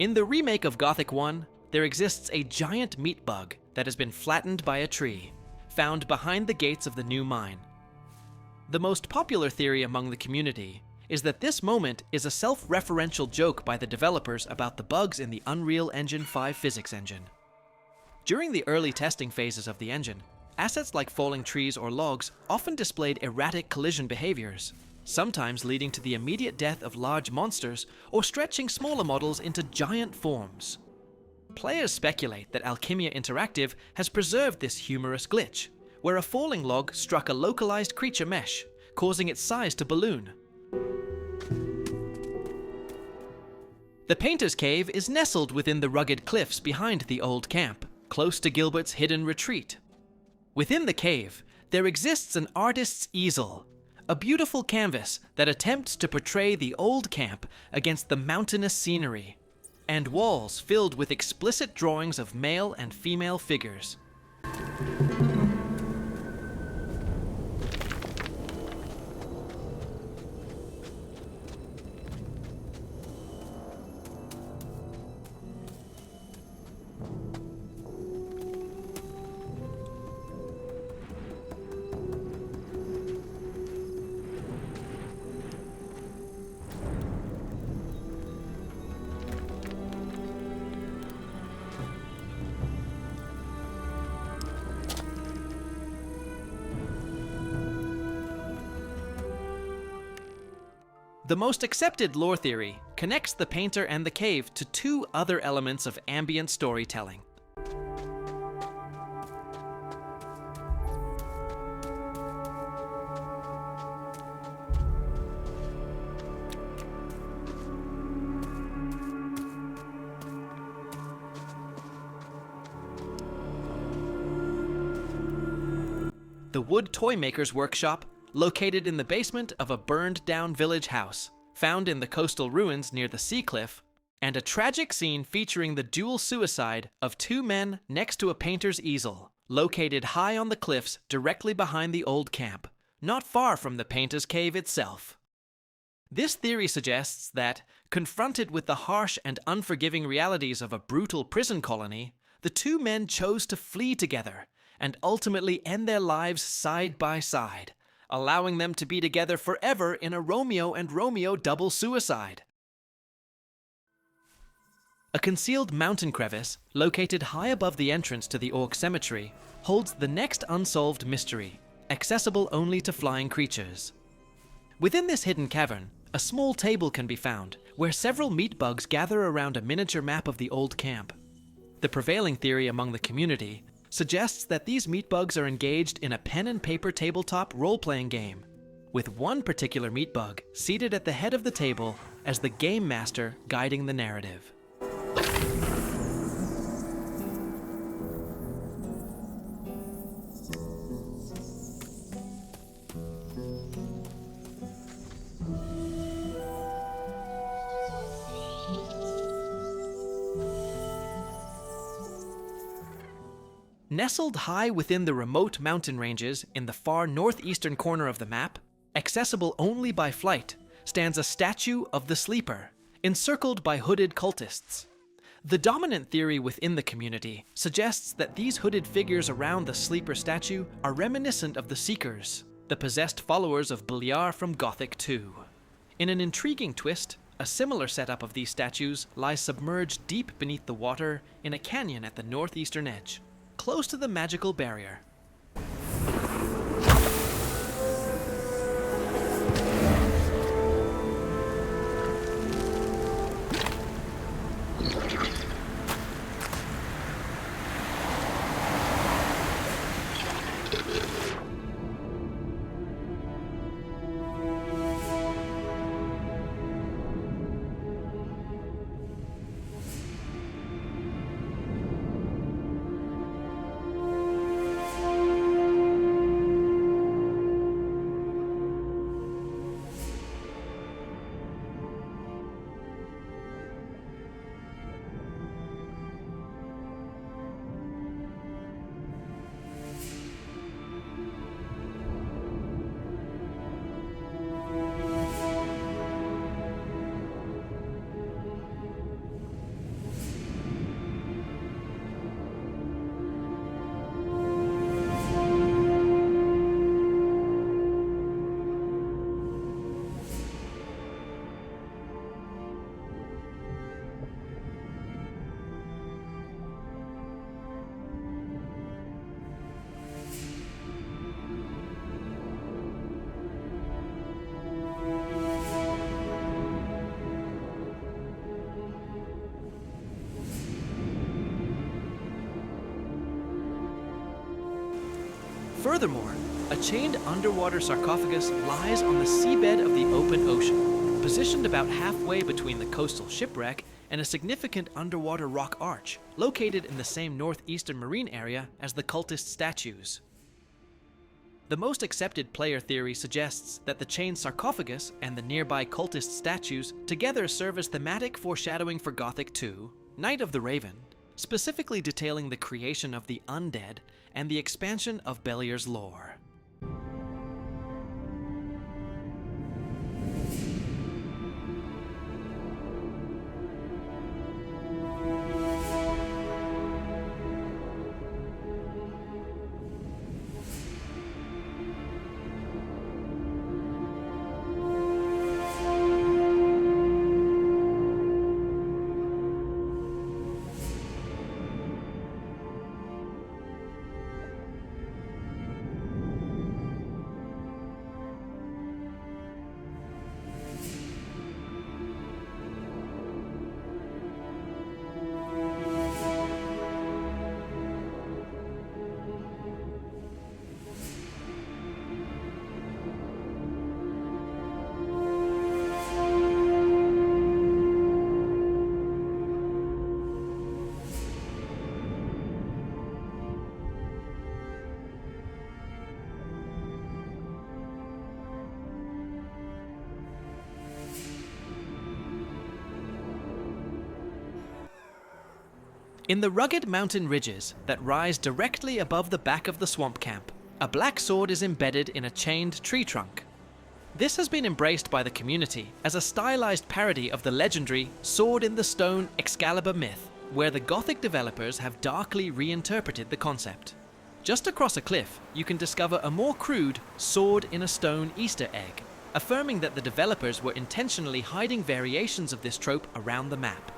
In the remake of Gothic 1, there exists a giant meatbug that has been flattened by a tree, found behind the gates of the new mine. The most popular theory among the community is that this moment is a self-referential joke by the developers about the bugs in the Unreal Engine 5 physics engine. During the early testing phases of the engine, assets like falling trees or logs often displayed erratic collision behaviors, sometimes leading to the immediate death of large monsters or stretching smaller models into giant forms. Players speculate that Alchemia Interactive has preserved this humorous glitch, where a falling log struck a localized creature mesh, causing its size to balloon. The Painter's Cave is nestled within the rugged cliffs behind the old camp, close to Gilbert's hidden retreat. Within the cave, there exists an artist's easel, a beautiful canvas that attempts to portray the old camp against the mountainous scenery, and walls filled with explicit drawings of male and female figures. The most accepted lore theory connects the painter and the cave to two other elements of ambient storytelling. The wood Toymaker's workshop, located in the basement of a burned-down village house, found in the coastal ruins near the sea cliff, and a tragic scene featuring the dual suicide of two men next to a painter's easel, located high on the cliffs directly behind the old camp, not far from the Painter's Cave itself. This theory suggests that, confronted with the harsh and unforgiving realities of a brutal prison colony, the two men chose to flee together and ultimately end their lives side by side, allowing them to be together forever in a Romeo and Romeo double suicide. A concealed mountain crevice, located high above the entrance to the Orc Cemetery, holds the next unsolved mystery, accessible only to flying creatures. Within this hidden cavern, a small table can be found, where several meatbugs gather around a miniature map of the old camp. The prevailing theory among the community suggests that these meatbugs are engaged in a pen-and-paper tabletop role-playing game, with one particular meatbug seated at the head of the table as the game master guiding the narrative. Nestled high within the remote mountain ranges in the far northeastern corner of the map, accessible only by flight, stands a statue of the Sleeper, encircled by hooded cultists. The dominant theory within the community suggests that these hooded figures around the Sleeper statue are reminiscent of the Seekers, the possessed followers of Beliar from Gothic 2. In an intriguing twist, a similar setup of these statues lies submerged deep beneath the water in a canyon at the northeastern edge, close to the magical barrier. Furthermore, a chained underwater sarcophagus lies on the seabed of the open ocean, positioned about halfway between the coastal shipwreck and a significant underwater rock arch, located in the same northeastern marine area as the cultist statues. The most accepted player theory suggests that the chained sarcophagus and the nearby cultist statues together serve as thematic foreshadowing for Gothic 2, Night of the Raven, specifically detailing the creation of the undead and the expansion of Beliar's lore. In the rugged mountain ridges that rise directly above the back of the swamp camp, a black sword is embedded in a chained tree trunk. This has been embraced by the community as a stylized parody of the legendary Sword in the Stone Excalibur myth, where the Gothic developers have darkly reinterpreted the concept. Just across a cliff, you can discover a more crude Sword in a Stone Easter egg, affirming that the developers were intentionally hiding variations of this trope around the map.